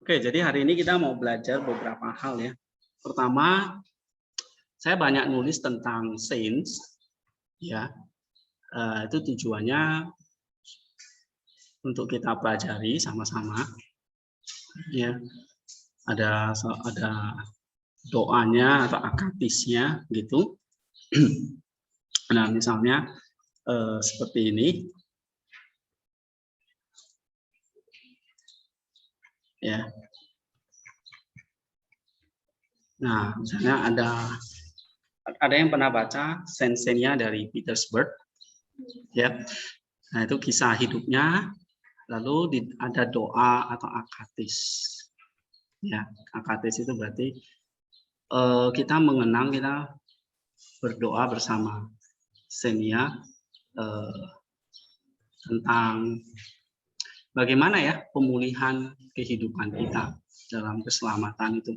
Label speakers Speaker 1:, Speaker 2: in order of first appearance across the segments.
Speaker 1: Oke, jadi hari ini kita mau belajar beberapa hal ya. Pertama, saya banyak nulis tentang saints, ya. Itu tujuannya untuk kita pelajari sama-sama. Ya, ada doanya atau akatisnya gitu. Nah, misalnya seperti ini, ya. Nah, misalnya ada yang pernah baca Sense-nya dari Petersburg, ya. Nah, itu kisah hidupnya. Lalu ada doa atau akatis. Ya, akatis itu berarti kita mengenang, kita berdoa bersama Xenia tentang bagaimana ya pemulihan kehidupan kita dalam keselamatan itu.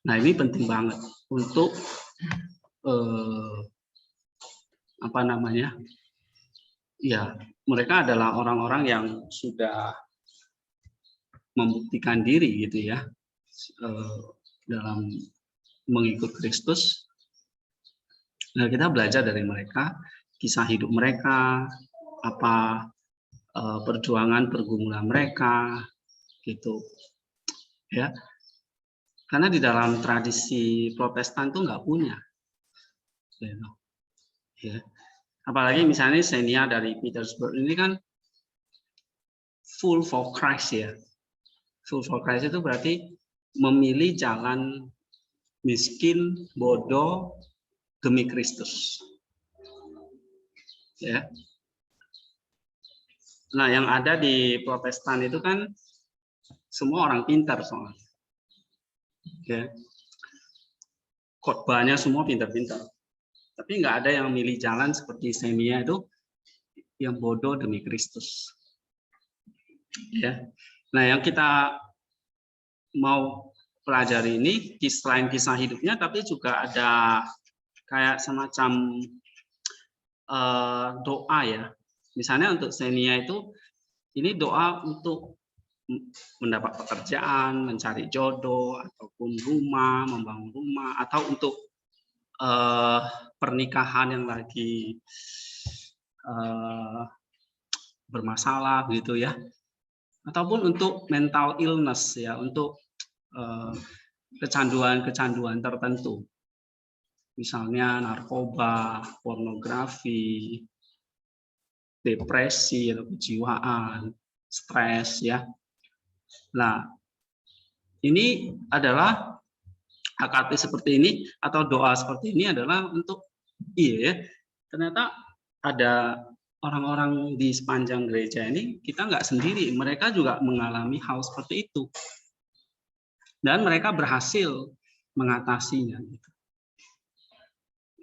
Speaker 1: Nah, ini penting banget untuk apa namanya? Ya, mereka adalah orang-orang yang sudah membuktikan diri gitu ya dalam mengikut Kristus. Nah, kita belajar dari mereka, kisah hidup mereka, apa perjuangan pergumulan mereka, gitu, ya. Karena di dalam tradisi Protestan tuh nggak punya, gitu. Ya. Apalagi misalnya Xenia dari Petersburg ini kan full for Christ ya. Full for Christ itu berarti memilih jalan miskin, bodoh demi Kristus. Ya. Nah, yang ada di Protestan itu kan semua orang pintar soalnya. Ya. Khotbahnya semua pintar-pintar. Tapi nggak ada yang milih jalan seperti Xenia itu yang bodoh demi Kristus. Ya. Nah, yang kita mau pelajari ini selain kisah hidupnya, tapi juga ada kayak semacam doa ya. Misalnya untuk Xenia itu, ini doa untuk mendapat pekerjaan, mencari jodoh, ataupun rumah, membangun rumah, atau untuk pernikahan yang lagi bermasalah gitu ya, ataupun untuk mental illness ya, untuk kecanduan-kecanduan tertentu, misalnya narkoba, pornografi, depresi atau kejiwaan, stres ya. Nah, ini adalah akatis seperti ini atau doa seperti ini adalah untuk ya, ternyata ada orang-orang di sepanjang gereja ini, kita nggak sendiri, mereka juga mengalami hal seperti itu. Dan mereka berhasil mengatasinya.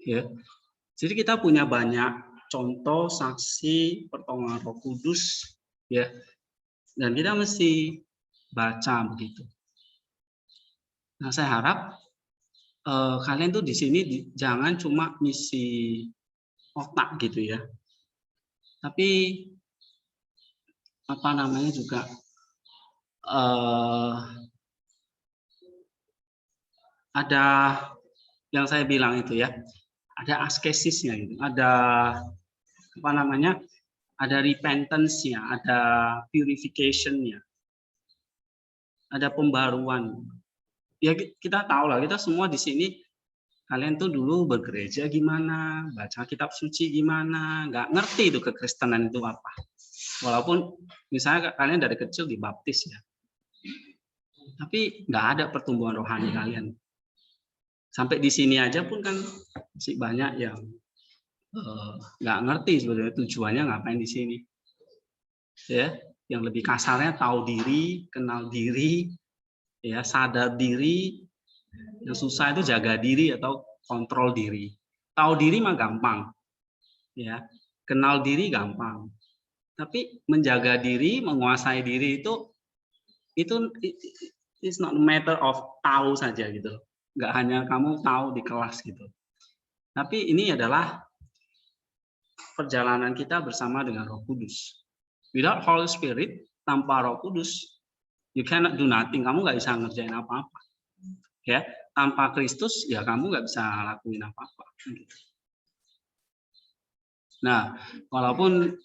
Speaker 1: Ya. Jadi kita punya banyak contoh, saksi, pertolongan Roh Kudus, ya. Dan kita mesti baca begitu. Nah, saya harap kalian tuh di sini jangan cuma ngisi otak gitu ya. Tapi apa namanya juga ada yang saya bilang itu ya, ada askesisnya gitu, ada apa namanya, ada repentance-nya, ada purification-nya, ada pembaruan. Ya kita tahu lah, kita semua di sini, kalian tuh dulu bergereja gimana, baca kitab suci gimana, nggak ngerti itu kekristenan itu apa. Walaupun misalnya kalian dari kecil dibaptis ya, tapi nggak ada pertumbuhan rohani kalian. Sampai di sini aja pun kan masih banyak yang nggak ngerti sebenarnya tujuannya ngapain di sini. Ya, yang lebih kasarnya tahu diri, kenal diri, ya sadar diri. Yang susah itu jaga diri atau kontrol diri. Tahu diri mah gampang, ya. Kenal diri gampang. Tapi menjaga diri, menguasai diri itu it's not a matter of tahu saja gitu. Nggak hanya kamu tahu di kelas gitu. Tapi ini adalah perjalanan kita bersama dengan Roh Kudus. Without Holy Spirit, tanpa Roh Kudus, You cannot do nothing. Kamu nggak bisa ngerjain apa-apa. Ya, tanpa Kristus ya kamu nggak bisa lakuin apa-apa. Nah, walaupun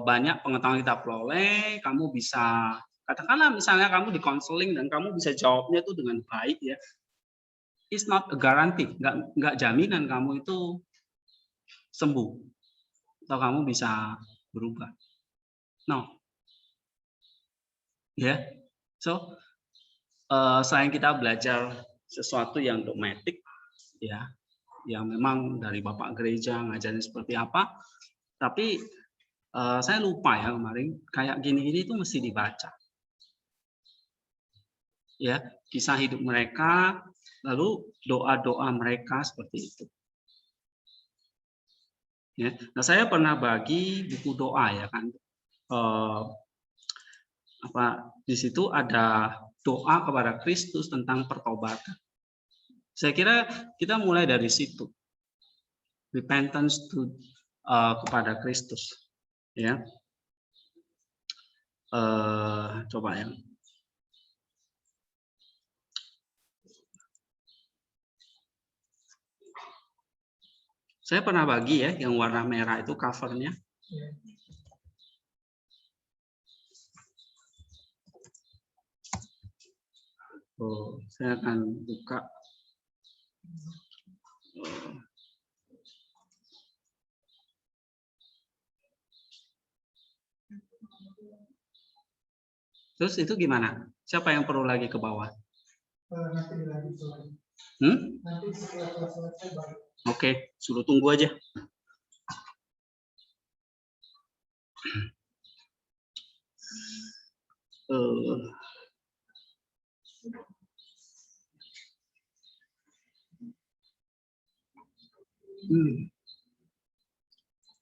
Speaker 1: banyak pengetahuan kita peroleh, kamu bisa katakanlah misalnya kamu di konseling dan kamu bisa jawabnya itu dengan baik ya. It's not a guarantee, nggak jaminan kamu itu sembuh atau kamu bisa berubah. No, ya. Yeah. So selain kita belajar sesuatu yang dogmatik, ya, yang memang dari Bapak Gereja ngajarin seperti apa, tapi saya lupa ya kemarin kayak gini-gini itu mesti dibaca. Ya, kisah hidup mereka, lalu doa-doa mereka seperti itu. Ya, nah saya pernah bagi buku doa ya kan, di situ ada doa kepada Kristus tentang pertobatan. Saya kira kita mulai dari situ, repentance kepada Kristus, ya. Coba ya. Saya pernah bagi ya, yang warna merah itu covernya. Saya akan buka. Terus itu gimana? Siapa yang perlu lagi ke bawah? Oke, suruh tunggu aja.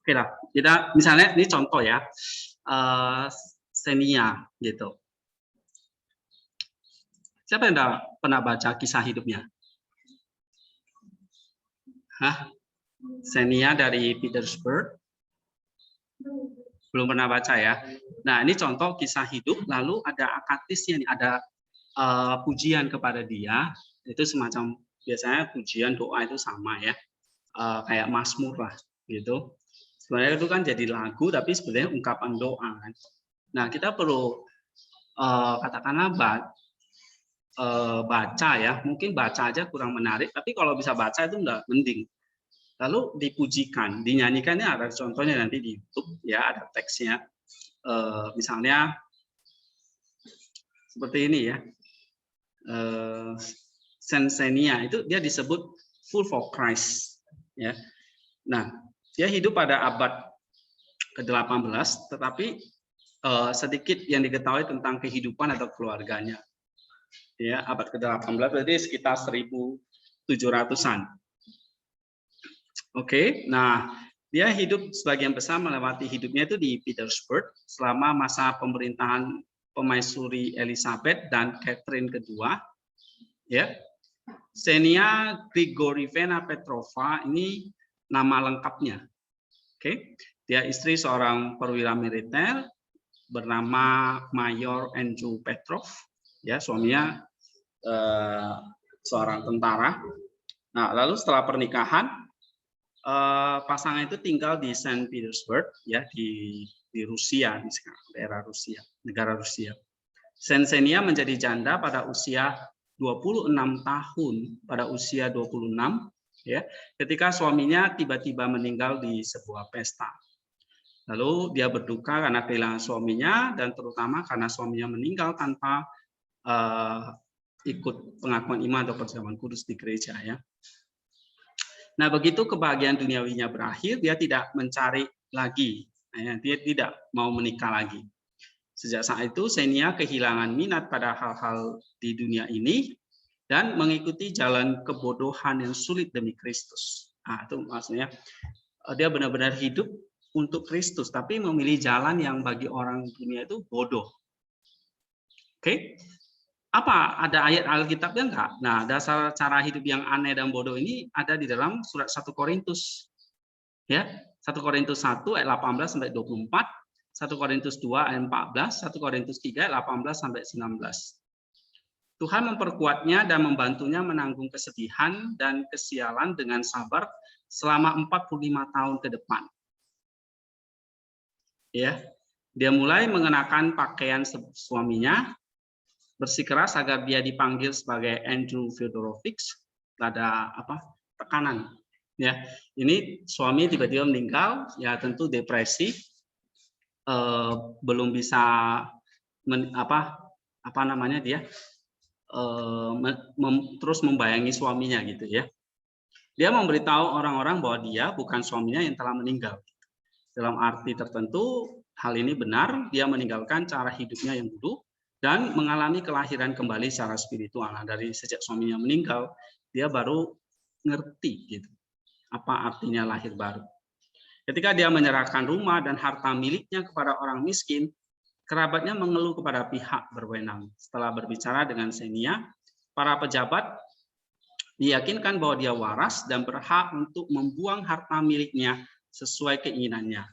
Speaker 1: Oke lah, kita misalnya ini contoh ya, Xenia gitu. Siapa yang pernah baca kisah hidupnya? Hah? Xenia dari Petersburg? Belum pernah baca ya. Nah, ini contoh kisah hidup, lalu ada akatisnya, ada pujian kepada dia, itu semacam biasanya pujian doa itu sama ya, kayak Mazmur lah gitu. Sebenarnya itu kan jadi lagu, tapi sebenarnya ungkapan doa kan. Nah, kita perlu katakanlah baca ya, mungkin baca aja kurang menarik, tapi kalau bisa baca itu enggak mending. Lalu dipujikan, dinyanyikannya ada contohnya nanti di YouTube ya, ada teksnya. Misalnya seperti ini ya, Xenia itu dia disebut full for Christ ya. Nah, dia hidup pada abad ke-18, tetapi sedikit yang diketahui tentang kehidupan atau keluarganya. Ya, abad ke-18 berarti sekitar 1700-an. Oke, nah dia hidup sebagian besar melewati hidupnya itu di Petersburg selama masa pemerintahan Pemaisuri Elizabeth dan Catherine kedua. Ya, Xenia Grigorievna Petrova ini nama lengkapnya. Oke, dia istri seorang perwira militer bernama Mayor Andrew Petrov. Ya, suaminya seorang tentara. Nah, lalu setelah pernikahan pasangan itu tinggal di Saint Petersburg ya, di Rusia, di daerah Rusia, negara Rusia. Xenia menjadi janda pada usia 26 tahun, pada usia 26 ya, ketika suaminya tiba-tiba meninggal di sebuah pesta. Lalu dia berduka karena kehilangan suaminya dan terutama karena suaminya meninggal tanpa ikut pengakuan iman atau perjamuan kudus di gereja ya. Nah, begitu kebahagiaan duniawinya berakhir, dia tidak mencari lagi, ya, dia tidak mau menikah lagi. Sejak saat itu, Xenia kehilangan minat pada hal-hal di dunia ini dan mengikuti jalan kebodohan yang sulit demi Kristus. Nah, itu maksudnya dia benar-benar hidup untuk Kristus, tapi memilih jalan yang bagi orang dunia itu bodoh. Oke? Apa? Ada ayat Alkitabnya enggak? Nah, dasar cara hidup yang aneh dan bodoh ini ada di dalam surat 1 Korintus. Ya, 1 Korintus 1 ayat 18 sampai 24. 1 Korintus 2 ayat 14, 1 Korintus 3 ayat 18 sampai 19. Tuhan memperkuatnya dan membantunya menanggung kesedihan dan kesialan dengan sabar selama 45 tahun ke depan. Ya, dia mulai mengenakan pakaian suaminya, bersikeras agar dia dipanggil sebagai Andrew Fedorovich. Ada tekanan. Ya, ini suami tiba-tiba meninggal, ya tentu depresi, belum bisa terus membayangi suaminya gitu ya. Dia memberitahu orang-orang bahwa dia bukan suaminya yang telah meninggal. Dalam arti tertentu, hal ini benar, dia meninggalkan cara hidupnya yang dulu dan mengalami kelahiran kembali secara spiritual. Nah, dari sejak suaminya meninggal, dia baru ngerti gitu apa artinya lahir baru. Ketika dia menyerahkan rumah dan harta miliknya kepada orang miskin, kerabatnya mengeluh kepada pihak berwenang. Setelah berbicara dengan Xenia, para pejabat diyakinkan bahwa dia waras dan berhak untuk membuang harta miliknya sesuai keinginannya.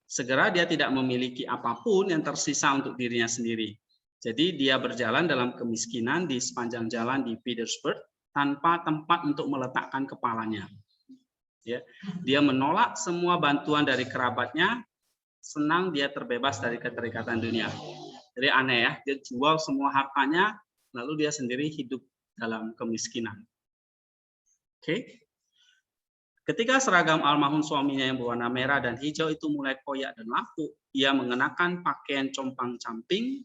Speaker 1: Segera dia tidak memiliki apapun yang tersisa untuk dirinya sendiri. Jadi dia berjalan dalam kemiskinan di sepanjang jalan di Petersburg tanpa tempat untuk meletakkan kepalanya. Ya, dia menolak semua bantuan dari kerabatnya, senang dia terbebas dari keterikatan dunia. Jadi aneh ya, dia jual semua hartanya, lalu dia sendiri hidup dalam kemiskinan. Oke. Ketika seragam almarhum suaminya yang berwarna merah dan hijau itu mulai koyak dan lapuk, ia mengenakan pakaian compang-camping.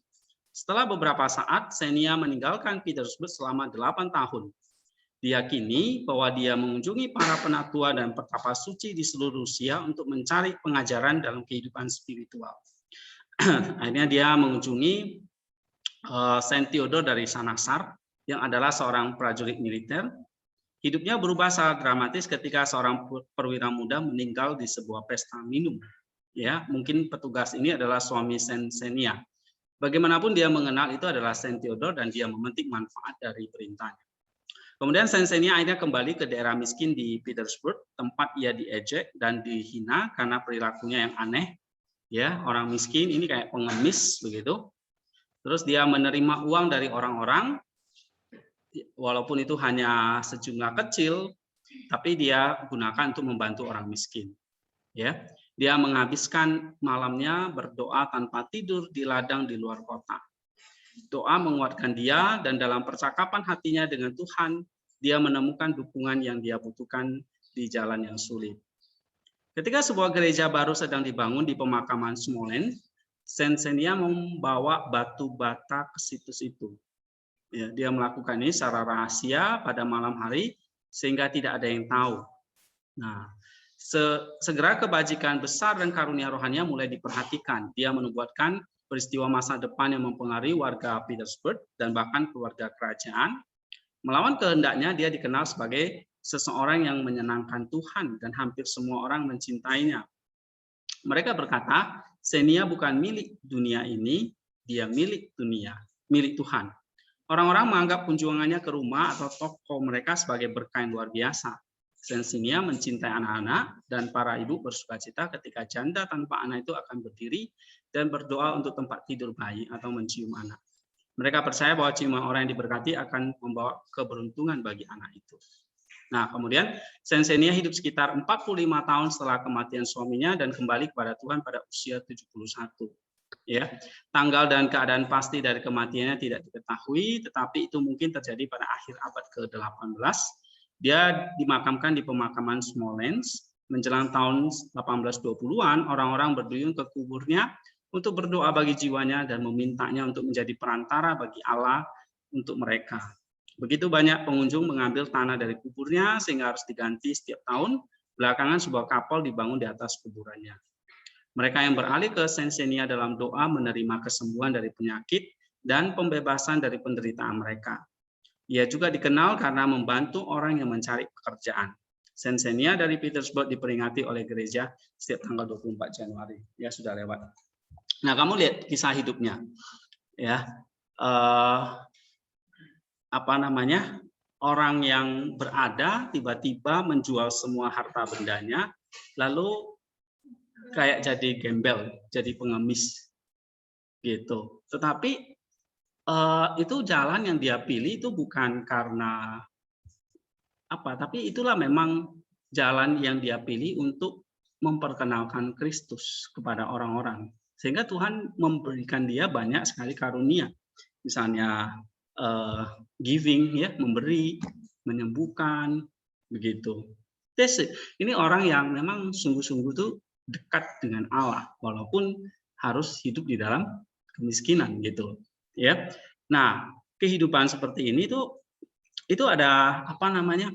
Speaker 1: Setelah beberapa saat, Xenia meninggalkan Petersburg selama 8 tahun. Diyakini bahwa dia mengunjungi para penatua dan petapa suci di seluruh Rusia untuk mencari pengajaran dalam kehidupan spiritual. Akhirnya dia mengunjungi Saint Theodore dari Sanaksar, yang adalah seorang prajurit militer. Hidupnya berubah sangat dramatis ketika seorang perwira muda meninggal di sebuah pesta minum. Ya, mungkin petugas ini adalah suami Xenia. Bagaimanapun dia mengenal itu adalah Saint Theodore dan dia memetik manfaat dari perintahnya. Kemudian Xenia akhirnya kembali ke daerah miskin di Petersburg, tempat ia diejek dan dihina karena perilakunya yang aneh. Ya, orang miskin ini kayak pengemis begitu. Terus dia menerima uang dari orang-orang, walaupun itu hanya sejumlah kecil, tapi dia gunakan untuk membantu orang miskin. Ya, dia menghabiskan malamnya berdoa tanpa tidur di ladang di luar kota. Doa menguatkan dia dan dalam percakapan hatinya dengan Tuhan, dia menemukan dukungan yang dia butuhkan di jalan yang sulit. Ketika sebuah gereja baru sedang dibangun di pemakaman Smolensk, Xenia membawa batu bata ke situs itu. Ya, dia melakukan ini secara rahasia pada malam hari sehingga tidak ada yang tahu. Nah, segera kebajikan besar dan karunia rohaninya mulai diperhatikan. Dia menubuatkan peristiwa masa depan yang mempengaruhi warga Petersburg dan bahkan keluarga kerajaan. Melawan kehendaknya, dia dikenal sebagai seseorang yang menyenangkan Tuhan dan hampir semua orang mencintainya. Mereka berkata, Xenia bukan milik dunia ini, dia milik dunia, milik Tuhan. Orang-orang menganggap kunjungannya ke rumah atau toko mereka sebagai berkah yang luar biasa. Xenia mencintai anak-anak dan para ibu bersukacita ketika janda tanpa anak itu akan berdiri dan berdoa untuk tempat tidur bayi atau mencium anak. Mereka percaya bahwa ciuman orang yang diberkati akan membawa keberuntungan bagi anak itu. Nah, kemudian Xenia hidup sekitar 45 tahun setelah kematian suaminya dan kembali kepada Tuhan pada usia 71. Ya, tanggal dan keadaan pasti dari kematiannya tidak diketahui, tetapi itu mungkin terjadi pada akhir abad ke-18. Dia dimakamkan di pemakaman Smolensk. Menjelang tahun 1820-an, orang-orang berduyun ke kuburnya untuk berdoa bagi jiwanya dan memintanya untuk menjadi perantara bagi Allah untuk mereka. Begitu banyak pengunjung mengambil tanah dari kuburnya sehingga harus diganti setiap tahun. Belakangan sebuah kapal dibangun di atas kuburannya. Mereka yang beralih ke Xenia dalam doa menerima kesembuhan dari penyakit dan pembebasan dari penderitaan mereka. Ia juga dikenal karena membantu orang yang mencari pekerjaan. Xenia dari Petersburg diperingati oleh gereja setiap tanggal 24 Januari. Ya, sudah lewat. Nah, kamu lihat kisah hidupnya. Ya. Orang yang berada tiba-tiba menjual semua harta bendanya, lalu kayak jadi gembel, jadi pengemis gitu. Tetapi itu jalan yang dia pilih itu bukan karena apa, tapi itulah memang jalan yang dia pilih untuk memperkenalkan Kristus kepada orang-orang. Sehingga Tuhan memberikan dia banyak sekali karunia. Misalnya giving, ya, memberi, menyembuhkan, begitu. Ini orang yang memang sungguh-sungguh tuh dekat dengan Allah, walaupun harus hidup di dalam kemiskinan, gitu. Ya. Nah, kehidupan seperti ini tuh itu ada apa namanya?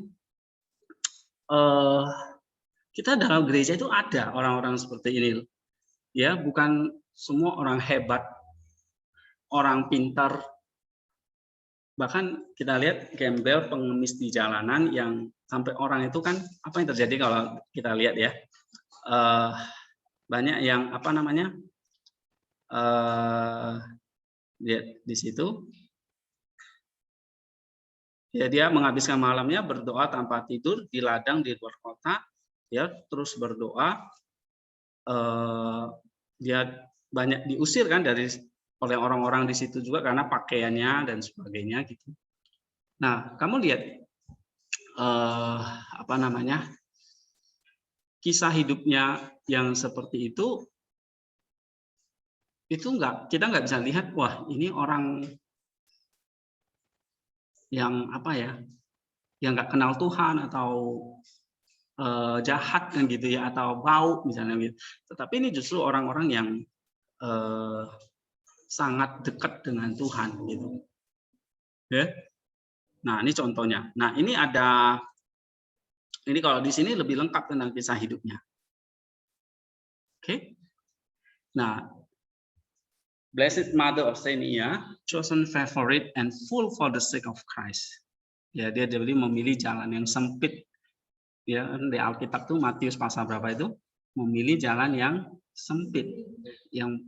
Speaker 1: Kita dalam gereja itu ada orang-orang seperti ini, ya, bukan semua orang hebat, orang pintar. Bahkan kita lihat gembel, pengemis di jalanan yang sampai orang itu kan, apa yang terjadi kalau kita lihat ya, banyak yang apa namanya, lihat di situ, ya, dia menghabiskan malamnya berdoa tanpa tidur di ladang di luar kota, ya, terus berdoa, dia banyak diusir kan oleh orang-orang di situ juga karena pakaiannya dan sebagainya gitu. Nah, kamu lihat apa namanya, kisah hidupnya yang seperti itu kita nggak bisa lihat, wah ini orang yang apa ya, yang nggak kenal Tuhan atau jahat kan gitu ya, atau bau misalnya gitu. Tetapi ini justru orang-orang yang sangat dekat dengan Tuhan gitu. Ya. Nah, ini contohnya. Nah, ini kalau di sini lebih lengkap tentang kisah hidupnya. Oke. Nah, Blessed Mother of Saint Ia, chosen favorite and full for the sake of Christ. Ya, dia jadi memilih jalan yang sempit. Ya, di Alkitab tuh Matius pasal berapa itu? Memilih jalan yang sempit, yang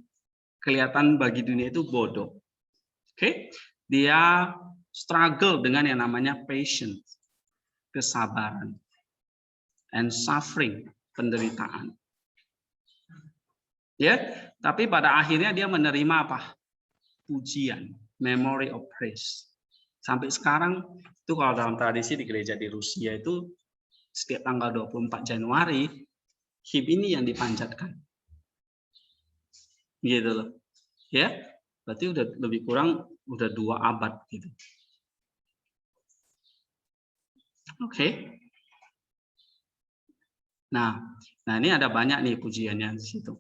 Speaker 1: kelihatan bagi dunia itu bodoh. Oke, dia struggle dengan yang namanya patience, kesabaran, and suffering, penderitaan. Ya, tapi pada akhirnya dia menerima apa? Pujian, memory of praise. Sampai sekarang itu kalau dalam tradisi di gereja di Rusia itu setiap tanggal 24 Januari hymn ini yang dipanjatkan. Gitu loh. Ya, berarti udah lebih kurang udah 2 abad gitu. Oke. Nah, ini ada banyak nih pujiannya di situ.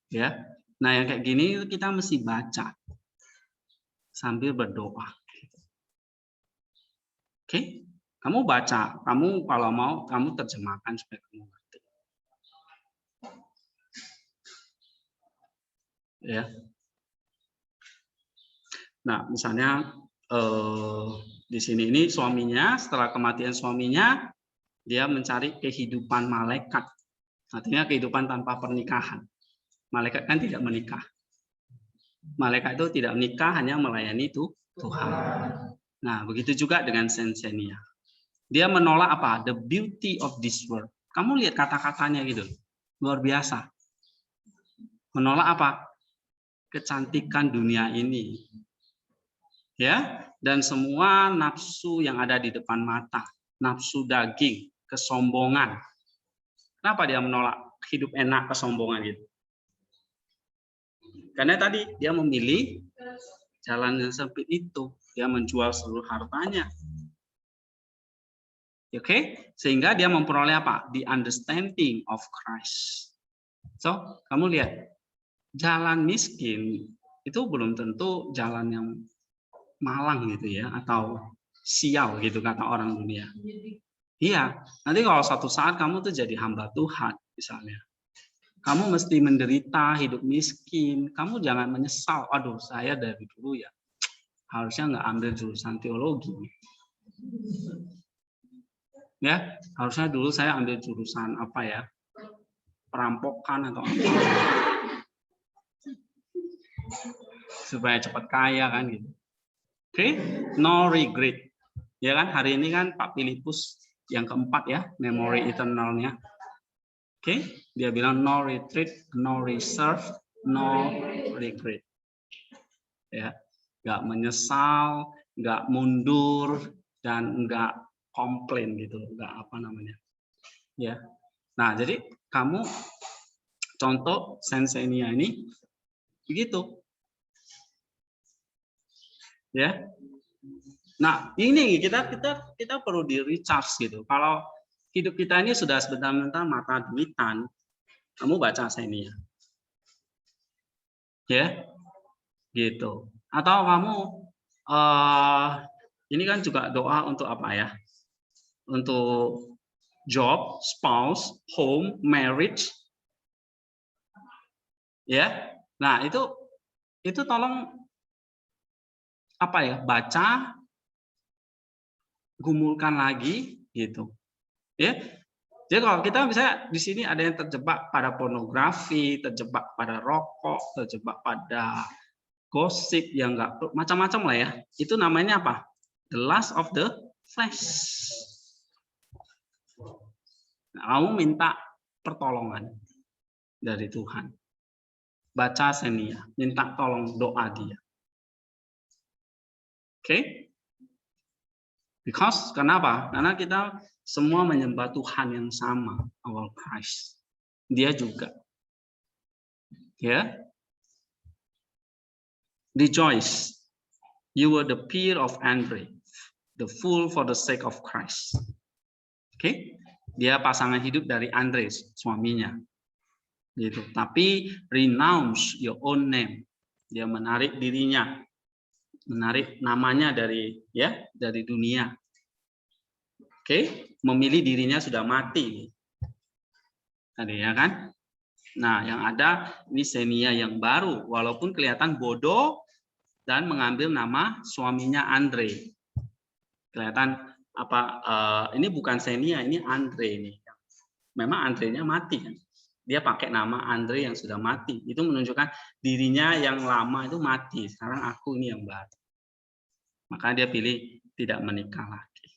Speaker 1: Ya. Nah, yang kayak gini kita mesti baca sambil berdoa. Oke? Kamu baca, kamu kalau mau kamu terjemahkan supaya kamu ngerti. Ya. Nah, misalnya di sini ini suaminya, setelah kematian suaminya, dia mencari kehidupan malaikat. Artinya kehidupan tanpa pernikahan. Malaikat kan tidak menikah. Malaikat itu tidak menikah, hanya melayani Tuhan. Nah, begitu juga dengan Saint Xenia. Dia menolak apa? The beauty of this world. Kamu lihat kata-katanya gitu. Luar biasa. Menolak apa? Kecantikan dunia ini. Ya, dan semua nafsu yang ada di depan mata, nafsu daging, kesombongan. Kenapa dia menolak hidup enak, kesombongan gitu? Karena tadi dia memilih jalan yang sempit itu, dia menjual seluruh hartanya. Oke, sehingga dia memperoleh apa? The understanding of Christ. So, kamu lihat, jalan miskin itu belum tentu jalan yang malang gitu ya, atau sial gitu kata orang dunia. Iya, nanti kalau suatu saat kamu tuh jadi hamba Tuhan misalnya, kamu mesti menderita, hidup miskin, kamu jangan menyesal, aduh saya dari dulu ya harusnya nggak ambil jurusan teologi. Ya, harusnya dulu saya ambil jurusan apa ya, perampokan atau apa, supaya cepat kaya kan gitu. Oke, no regret. Ya kan, hari ini kan Pak Filipus yang keempat ya, memory eternalnya. Oke, dia bilang no retreat, no reserve, no regret. Ya, nggak menyesal, nggak mundur, dan nggak komplain gitu, nggak apa namanya. Ya, nah jadi kamu contoh Sensenia ini begitu, ya. Nah ini kita perlu di recharge gitu. Kalau hidup kita ini sudah sebentar-bentar mata duitan, kamu baca Senia, ya, gitu. Atau kamu ini kan juga doa untuk apa ya? Untuk job, spouse, home, marriage, ya. Nah itu tolong apa ya? Baca, gumulkan lagi, gitu, ya. Jadi kalau kita bisa di sini ada yang terjebak pada pornografi, terjebak pada rokok, terjebak pada gosip yang enggak macam-macam lah ya. Itu namanya apa? The lust of the flesh. Nah, kamu minta pertolongan dari Tuhan. Baca Senia, minta tolong doa dia. Oke? Because kenapa? Karena kita semua menyembah Tuhan yang sama, our Christ. Dia juga. Ya. Rejoice. You were the peer of Andre, the fool for the sake of Christ. Oke? Dia pasangan hidup dari Andre, suaminya. Gitu. Tapi renounce your own name. Dia menarik dirinya, menarik namanya dari dunia. Oke, memilih dirinya sudah mati. Tadi ya kan? Nah, yang ada ini Senia yang baru, walaupun kelihatan bodoh dan mengambil nama suaminya Andre. Kelihatan apa? Ini bukan Senia, ini Andre ini. Memang Andre-nya mati kan? Dia pakai nama Andre yang sudah mati. Itu menunjukkan dirinya yang lama itu mati. Sekarang aku ini yang baru. Maka dia pilih tidak menikah lagi.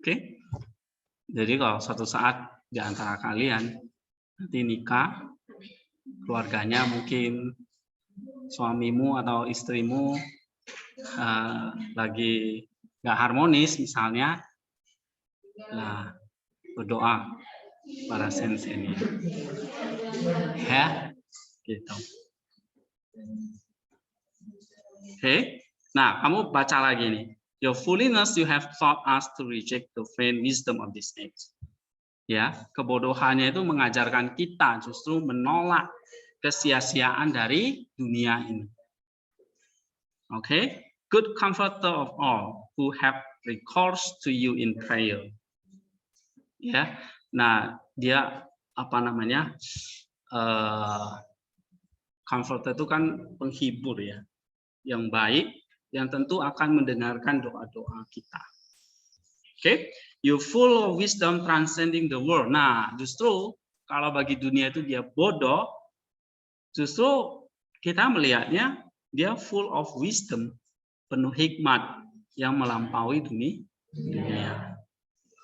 Speaker 1: Oke, jadi kalau suatu saat di antara kalian nanti nikah, keluarganya mungkin suamimu atau istrimu lagi nggak harmonis misalnya, nah berdoa para sensei ya, gitu. Oke, nah kamu baca lagi nih. Your foolishness you have taught us to reject the vain wisdom of this age. Ya, kebodohannya itu mengajarkan kita justru menolak kesia-siaan dari dunia ini. Oke, good comforter of all who have recourse to you in prayer. Ya, nah dia apa namanya? Comforter itu kan penghibur ya, yang baik, yang tentu akan mendengarkan doa-doa kita. Oke, you full of wisdom transcending the world. Nah, justru kalau bagi dunia itu dia bodoh, justru kita melihatnya dia full of wisdom, penuh hikmat yang melampaui dunia.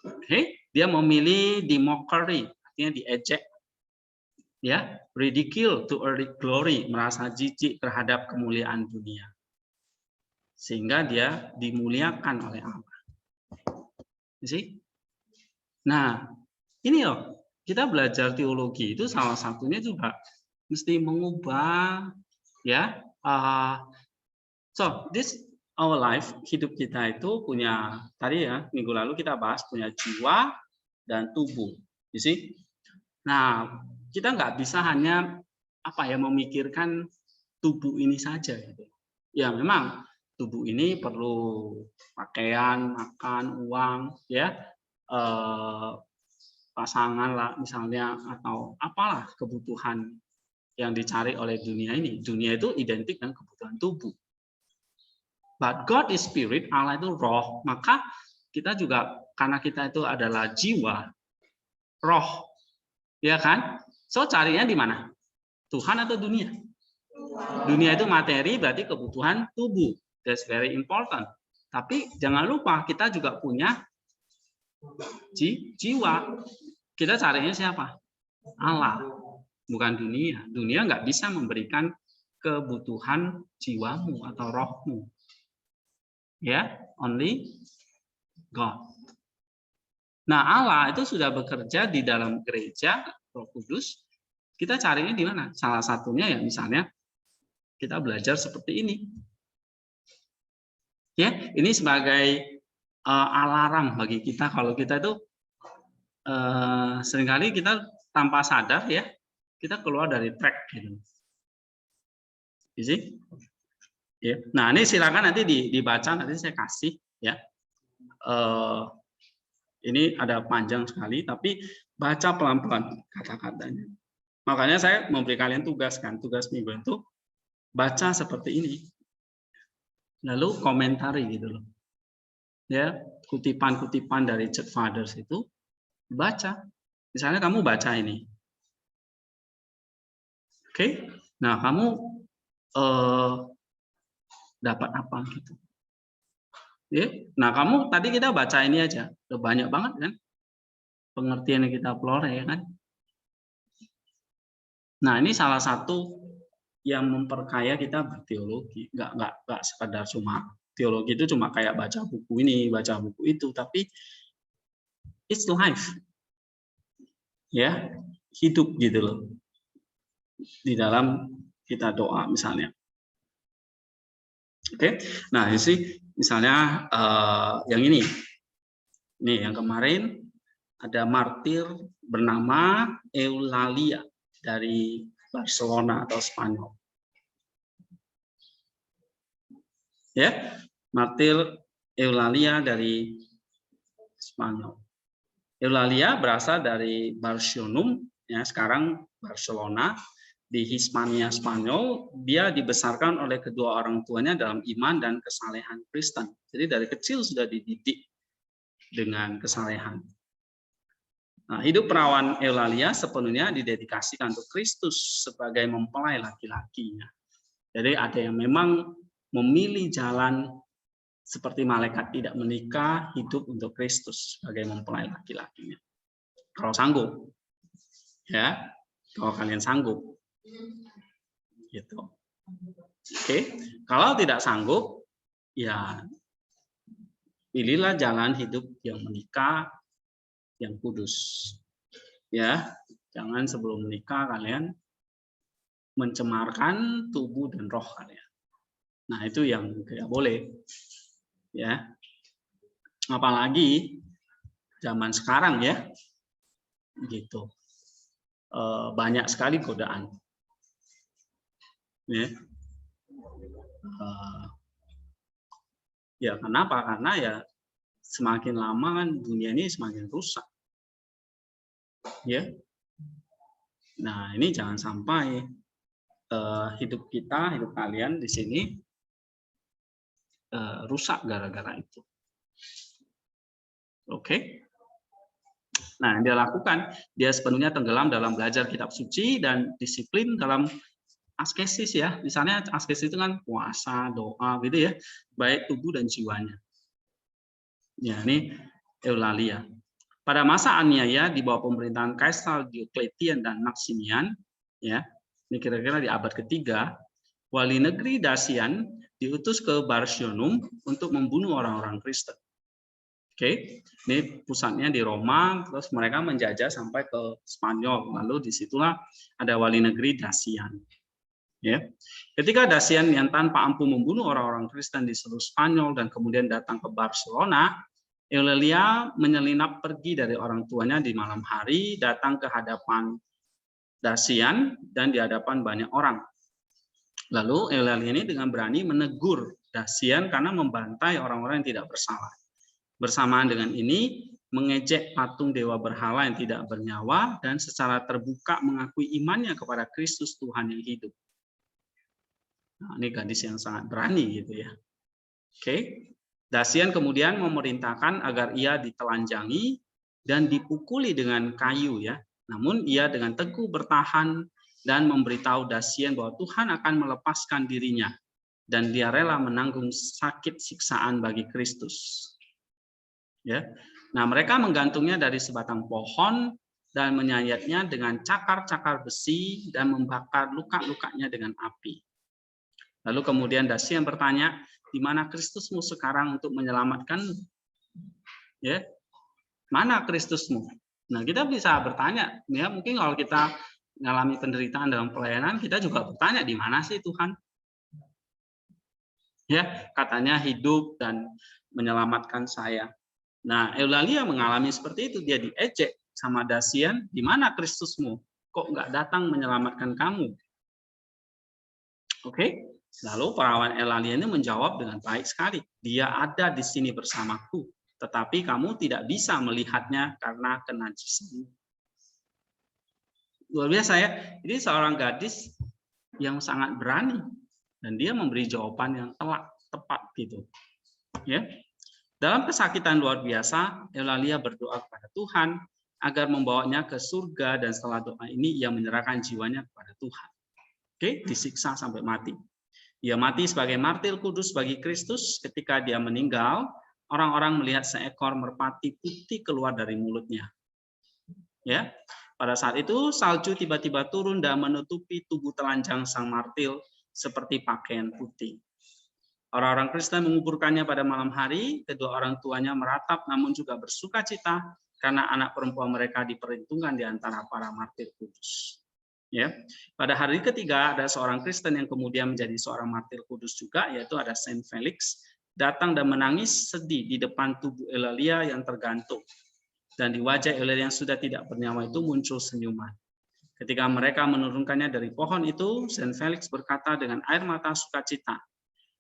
Speaker 1: Oke, dia memilih di mockery, artinya diejek, ya, ridicule to earthly glory, merasa jijik terhadap kemuliaan dunia. Sehingga dia dimuliakan oleh Allah. See? Nah, ini loh, kita belajar teologi itu salah satunya juga mesti mengubah, ya. So this our life, hidup kita itu punya, tadi ya minggu lalu kita bahas punya jiwa dan tubuh, you see? Nah, kita nggak bisa hanya apa ya memikirkan tubuh ini saja, gitu. Ya memang tubuh ini perlu pakaian, makan, uang, ya, pasangan lah misalnya, atau apalah kebutuhan yang dicari oleh dunia ini. Dunia itu identik dengan kebutuhan tubuh. But God is spirit, Allah itu roh, maka kita juga karena kita itu adalah jiwa, roh, ya kan? So carinya di mana? Tuhan atau dunia? Dunia itu materi, berarti kebutuhan tubuh. That's very important. Tapi jangan lupa kita juga punya jiwa. Kita carinya siapa? Allah, bukan dunia. Dunia nggak bisa memberikan kebutuhan jiwamu atau rohmu. Ya, only God. Nah, Allah itu sudah bekerja di dalam gereja Roh Kudus. Kita carinya di mana? Salah satunya ya misalnya kita belajar seperti ini. Ya, ini sebagai alarm bagi kita kalau kita itu seringkali kita tanpa sadar ya, kita keluar dari track gitu. Isi? Ya. Nah, ini silakan nanti dibaca, nanti saya kasih ya. Ini ada panjang sekali, tapi baca pelan-pelan kata-katanya. Makanya saya memberi kalian tugas minggu itu baca seperti ini. Lalu komentari gitu loh. Ya, kutipan-kutipan dari Church Fathers itu baca. Misalnya kamu baca ini. Oke? Nah, kamu dapat apa gitu. Ya. Nah, kamu tadi kita baca ini aja. Udah banyak banget kan pengertian yang kita pelore ya kan. Nah, ini salah satu yang memperkaya kita berteologi. Nggak sekedar cuma teologi itu cuma kayak baca buku ini, baca buku itu, tapi it's life. Ya, hidup gitu loh. Di dalam kita doa misalnya. Oke. Nah, ini sih misalnya yang ini. Nih, yang kemarin ada martir bernama Eulalia dari Barcelona atau Spanyol. Ya, martir Eulalia dari Spanyol. Eulalia berasal dari Barcelonum, ya sekarang Barcelona di Hispania Spanyol. Dia dibesarkan oleh kedua orang tuanya dalam iman dan kesalehan Kristen. Jadi dari kecil sudah dididik dengan kesalehan. Nah, hidup perawan Eulalia sepenuhnya didedikasikan untuk Kristus sebagai mempelai laki-lakinya. Jadi ada yang memang memilih jalan seperti malaikat tidak menikah, hidup untuk Kristus sebagai mempelai laki-lakinya. Kalau sanggup, ya, kalau kalian sanggup, gitu. Oke, kalau tidak sanggup, ya pilihlah jalan hidup yang menikah, yang kudus. Ya, jangan sebelum menikah kalian mencemarkan tubuh dan roh kalian. Nah, itu yang tidak boleh. Ya. Apalagi zaman sekarang ya. Gitu. Banyak sekali godaan. Ya. Ya, kenapa? Karena ya semakin lama kan dunia ini semakin rusak. Ya. Nah, ini jangan sampai hidup kita, hidup kalian di sini rusak gara-gara itu. Oke. Nah, yang dia lakukan, dia sepenuhnya tenggelam dalam belajar kitab suci dan disiplin dalam askesis ya. Misalnya askesis itu kan puasa, doa gitu ya, baik tubuh dan jiwanya. Ya, ini Eulalia. Pada masa aniaya di bawah pemerintahan Kaisar Diocletian dan Maximian, ya, ini kira-kira di abad ketiga, wali negeri Dacian diutus ke Barcionum untuk membunuh orang-orang Kristen. Oke, ini pusatnya di Roma, terus mereka menjajah sampai ke Spanyol, lalu disitulah ada wali negeri Dacian. Ya, ketika Dacian yang tanpa ampun membunuh orang-orang Kristen di seluruh Spanyol dan kemudian datang ke Barcelona, Eulalia menyelinap pergi dari orang tuanya di malam hari, datang ke hadapan Dacian dan di hadapan banyak orang. Lalu Eulalia ini dengan berani menegur Dacian karena membantai orang-orang yang tidak bersalah. Bersamaan dengan ini, mengejek patung dewa berhala yang tidak bernyawa dan secara terbuka mengakui imannya kepada Kristus Tuhan yang hidup. Nah, ini gadis yang sangat berani gitu ya. Oke. Dacian kemudian memerintahkan agar ia ditelanjangi dan dipukuli dengan kayu ya. Namun ia dengan teguh bertahan dan memberitahu Dacian bahwa Tuhan akan melepaskan dirinya. dan dia rela menanggung sakit siksaan bagi Kristus. Ya. Nah, mereka menggantungnya dari sebatang pohon dan menyayatnya dengan cakar-cakar besi dan membakar luka-lukanya dengan api. Lalu kemudian Dasian bertanya, di mana Kristusmu sekarang untuk menyelamatkanmu? Ya, mana Kristusmu? Nah, kita bisa bertanya, ya mungkin kalau kita mengalami penderitaan dalam pelayanan, kita juga bertanya, di mana sih Tuhan? Ya, katanya hidup dan menyelamatkan saya. Nah, Eulalia mengalami seperti itu, dia diejek sama Dasian, di mana Kristusmu? Kok nggak datang menyelamatkan kamu? Oke, lalu perawan Eulalia ini menjawab dengan baik sekali, dia ada di sini bersamaku, tetapi kamu tidak bisa melihatnya karena kenajisan. Luar biasa ya, ini seorang gadis yang sangat berani dan dia memberi jawaban yang tepat gitu. Ya. Dalam kesakitan luar biasa, Eulalia berdoa kepada Tuhan agar membawanya ke surga dan setelah doa ini ia menyerahkan jiwanya kepada Tuhan. Oke, disiksa sampai mati. Ia mati sebagai martir kudus bagi Kristus. Ketika dia meninggal, orang-orang melihat seekor merpati putih keluar dari mulutnya. Ya, pada saat itu salju tiba-tiba turun dan menutupi tubuh telanjang sang martir seperti pakaian putih. Orang-orang Kristen menguburkannya pada malam hari. Kedua orang tuanya meratap namun juga bersuka cita karena anak perempuan mereka diperhitungkan di antara para martir kudus. Ya, pada hari ketiga ada seorang Kristen yang kemudian menjadi seorang martir kudus juga, yaitu ada Saint Felix, datang dan menangis sedih di depan tubuh Eulalia yang tergantung. Dan di wajah Eulalia yang sudah tidak bernyawa itu muncul senyuman. Ketika mereka menurunkannya dari pohon itu, Saint Felix berkata dengan air mata sukacita,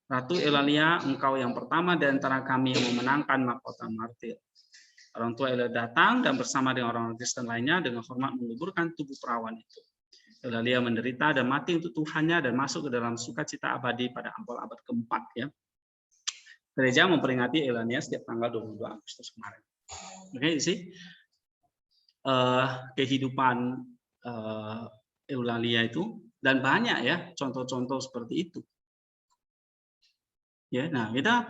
Speaker 1: Ratu Eulalia, engkau yang pertama di antara kami yang memenangkan mahkota martir. Orang tua Eulalia datang dan bersama dengan orang Kristen lainnya dengan hormat menguburkan tubuh perawan itu. Eulalia menderita dan mati untuk Tuhannya dan masuk ke dalam sukacita abadi pada abad keempat. Ya. Gereja memperingati Eulalia setiap tanggal 22 Agustus kemarin. Oke, sih kehidupan Eulalia itu dan banyak ya contoh-contoh seperti itu. Ya, nah kita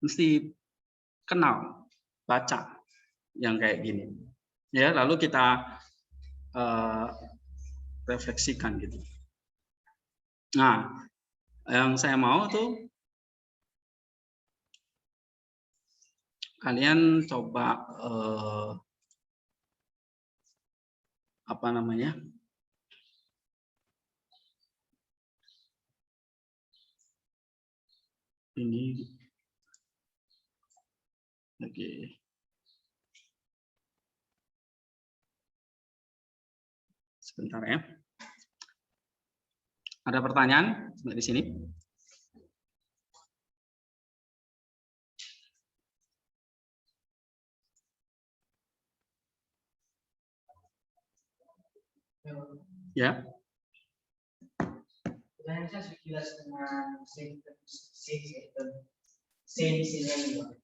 Speaker 1: mesti kenal, baca yang kayak gini. Ya, lalu kita refleksikan gitu. Nah, yang saya mau tuh kalian coba ini oke. Sebentar ya. Ada pertanyaan di sini? Ya.
Speaker 2: Pertanyaan saya sekilas dengan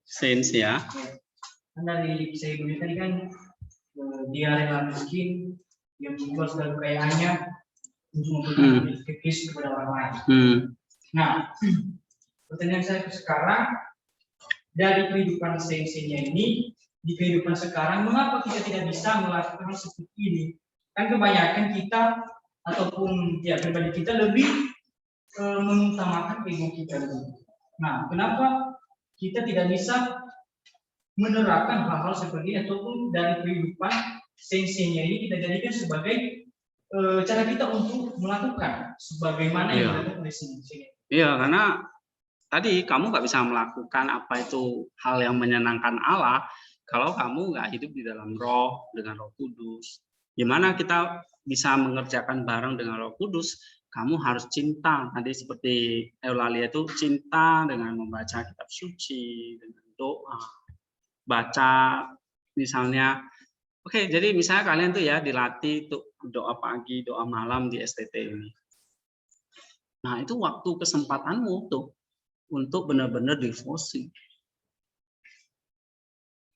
Speaker 1: Sains ya.
Speaker 2: Kan dari saya dulu tadi kan dia rela miskin, dia menjual segala kekayaannya untuk memberikan Kristus kepada orang lain. Nah, pertanyaan saya sekarang dari kehidupan sains-nya ini di kehidupan sekarang, mengapa kita tidak bisa melakukan seperti ini? Kan kebanyakan kita ataupun ya pribadi kita lebih mengutamakan ego kita dulu. Nah, kenapa kita tidak bisa menerapkan hal-hal seperti ini ataupun dari kehidupan sains-nya ini kita jadikan sebagai cara kita untuk melakukan sebagaimana yang dilakukan oleh sains.
Speaker 1: Iya, karena tadi kamu nggak bisa melakukan apa itu hal yang menyenangkan Allah kalau kamu nggak hidup di dalam roh dengan Roh Kudus. Gimana kita bisa mengerjakan bareng dengan Roh Kudus? Kamu harus cinta. Tadi seperti Eulalia itu cinta dengan membaca kitab suci, dengan doa, baca misalnya. Oke, jadi misalnya kalian tuh ya dilatih untuk doa pagi, doa malam di STT ini. Nah, itu waktu kesempatanmu tuh untuk benar-benar devosi.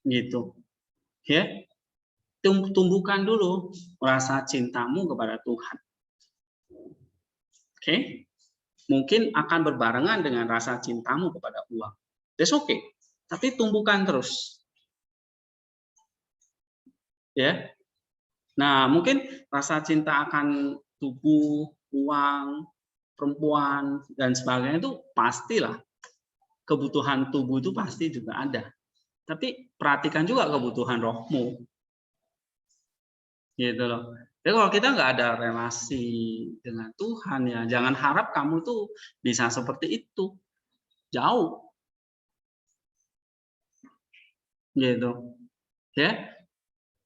Speaker 1: Gitu. Ya. Tumbuhkan dulu rasa cintamu kepada Tuhan. Oke? Mungkin akan berbarengan dengan rasa cintamu kepada uang. That's okay. Tapi tumbuhkan terus. Ya. Nah, mungkin rasa cinta akan tubuh, uang, perempuan dan sebagainya itu pastilah. Kebutuhan tubuh itu pasti juga ada. Tapi perhatikan juga kebutuhan rohmu. Gitu loh. Jadi kalau kita nggak ada relasi dengan Tuhan ya, jangan harap kamu tuh bisa seperti itu. Jauh. Gitu. Ya.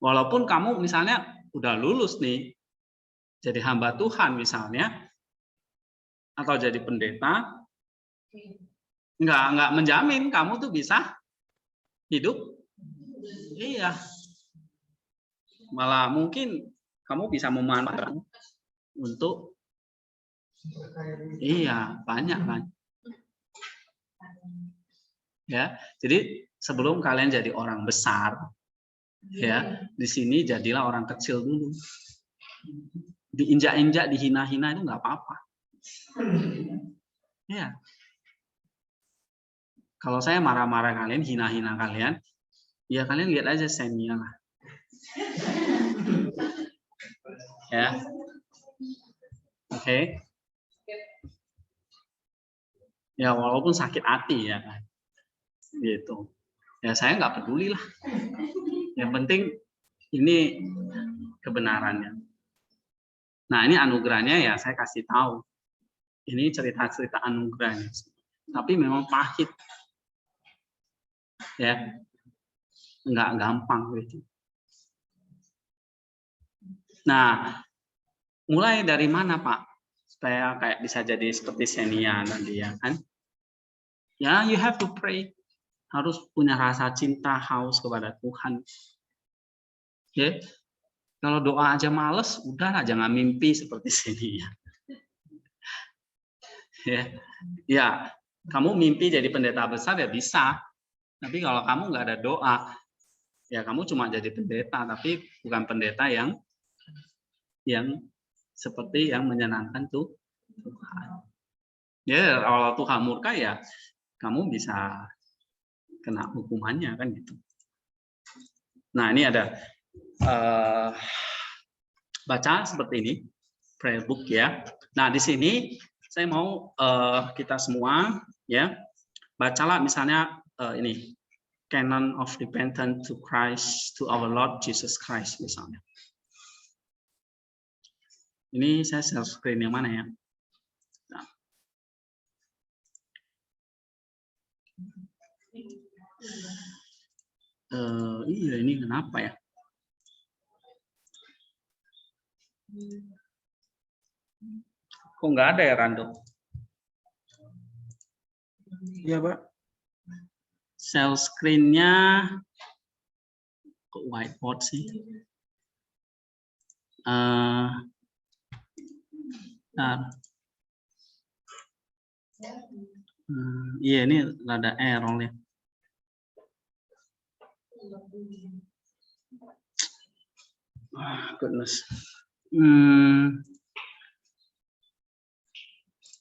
Speaker 1: Walaupun kamu misalnya udah lulus nih, jadi hamba Tuhan misalnya, atau jadi pendeta, nggak menjamin kamu tuh bisa hidup. Iya. Malah mungkin kamu bisa memanfaatkan untuk banyak kan. Ya, jadi sebelum kalian jadi orang besar, ya, di sini jadilah orang kecil dulu. Diinjak-injak, dihina-hina itu nggak apa-apa. Ya. Kalau saya marah-marah kalian, hina-hina kalian, ya kalian lihat aja Xenia lah. Ya. Oke. Ya walaupun sakit hati ya kan. Gitu. Ya saya nggak peduli lah. Yang penting ini kebenarannya. Nah, ini anugerahnya ya saya kasih tahu. Ini cerita-cerita anugerahnya. Tapi memang pahit. Ya. Nggak gampang gitu. Nah, mulai dari mana, Pak? Supaya kayak bisa jadi seperti Xenia nanti ya kan? Ya, you have to pray. Harus punya rasa cinta, haus kepada Tuhan. Oke? Kalau doa aja males, udahlah jangan mimpi seperti Xenia. Ya, kamu mimpi jadi pendeta besar ya bisa. Tapi kalau kamu nggak ada doa, ya kamu cuma jadi pendeta, tapi bukan pendeta yang seperti yang menyenangkan Tuhan. Ya, kalau Tuhan murka ya kamu bisa kena hukumannya kan gitu. Nah, ini ada baca seperti ini, prayer book ya. Nah, di sini saya mau kita semua ya bacalah misalnya ini Canon of Repentance to Christ, to our Lord Jesus Christ misalnya. Ini saya share screen yang mana ya? Nah. Iya ini kenapa ya? Kok nggak ada ya Rando? Iya Pak. Share screen-nya kok whiteboard sih? Iya ini ada error ya. Goodness.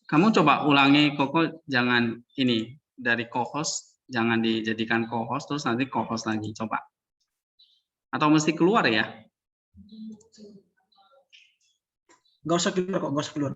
Speaker 1: Kamu coba ulangi Koko, jangan ini dari co-host, jangan dijadikan co-host terus nanti co-host lagi, coba. Atau mesti keluar ya?
Speaker 2: Gak usah keluar kok, gak usah keluar.